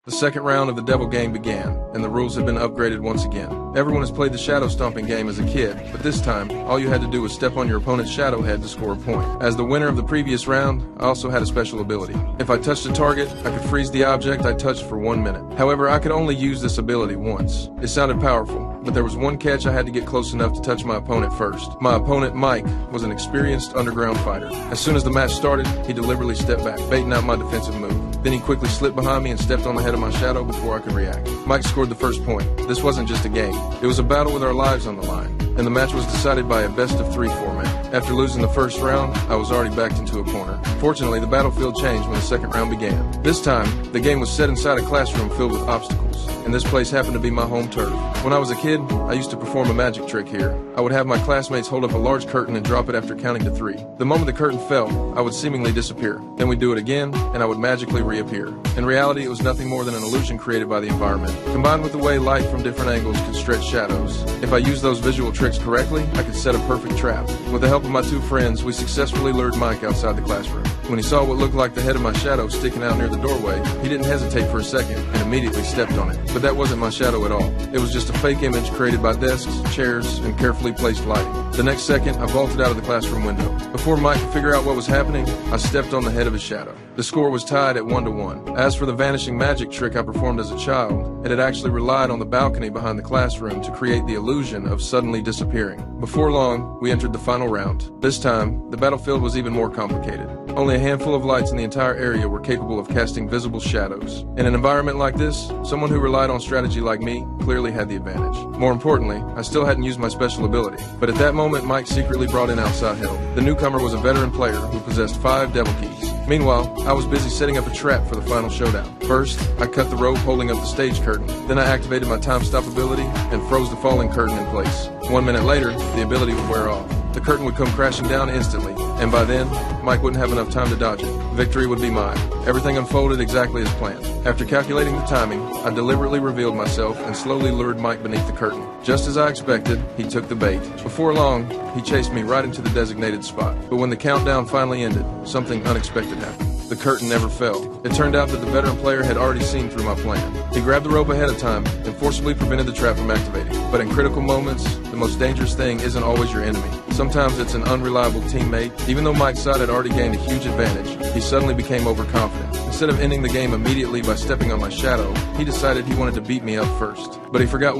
The second round of the Devil game began, and the rules had been upgraded once again. Everyone has played the shadow stomping game as a kid, but this time, all you had to do was step on your opponent's shadow head to score a point. As the winner of the previous round, I also had a special ability. If I touched a target, I could freeze the object I touched for 1 minute. However, I could only use this ability once. It sounded powerful, but there was one catch: I had to get close enough to touch my opponent first. My opponent, Mike, was an experienced underground fighter. As soon as the match started, he deliberately stepped back, baiting out my defensive move. Then he quickly slipped behind me and stepped on the head of my shadow before I could react. Mike scored the first point. This wasn't just a game. It was a battle with our lives on the line, and the match was decided by a best-of-3 format. After losing the first round, I was already backed into a corner. Fortunately, the battlefield changed when the second round began. This time, the game was set inside a classroom filled with obstacles, and this place happened to be my home turf. When I was a kid, I used to perform a magic trick here. I would have my classmates hold up a large curtain and drop it after counting to 3. The moment the curtain fell, I would seemingly disappear. Then we'd do it again, and I would magically reappear. In reality, it was nothing more than an illusion created by the environment, combined with the way light from different angles could stretch shadows. If I used those visual tricks correctly, I could set a perfect trap. With the help of my 2 friends, we successfully lured Mike outside the classroom. When he saw what looked like the head of my shadow sticking out near the doorway, he didn't hesitate for a second and immediately stepped on it. But that wasn't my shadow at all. It was just a fake image created by desks, chairs, and carefully placed lighting. The next second, I vaulted out of the classroom window. Before Mike could figure out what was happening, I stepped on the head of his shadow. The score was tied at 1-1. As for the vanishing magic trick I performed as a child, it had actually relied on the balcony behind the classroom to create the illusion of suddenly disappearing. Before long, we entered the final round. This time, the battlefield was even more complicated. Only a handful of lights in the entire area were capable of casting visible shadows. In an environment like this, someone who relied on strategy like me clearly had the advantage. More importantly, I still hadn't used my special ability. But at that moment, Mike secretly brought in outside help. The newcomer was a veteran player who possessed 5 devil keys. Meanwhile, I was busy setting up a trap for the final showdown. First, I cut the rope holding up the stage curtain. Then I activated my time stop ability and froze the falling curtain in place. 1 minute later, the ability would wear off. The curtain would come crashing down instantly, and by then, Mike wouldn't have enough time to dodge it. Victory would be mine. Everything unfolded exactly as planned. After calculating the timing, I deliberately revealed myself and slowly lured Mike beneath the curtain. Just as I expected, he took the bait. Before long, he chased me right into the designated spot. But when the countdown finally ended, something unexpected happened. The curtain never fell. It turned out that the veteran player had already seen through my plan. He grabbed the rope ahead of time and forcibly prevented the trap from activating. But in critical moments, the most dangerous thing isn't always your enemy. Sometimes it's an unreliable teammate. Even though Mike's side had already gained a huge advantage, he suddenly became overconfident. Instead of ending the game immediately by stepping on my shadow, he decided he wanted to beat me up first. But he forgot one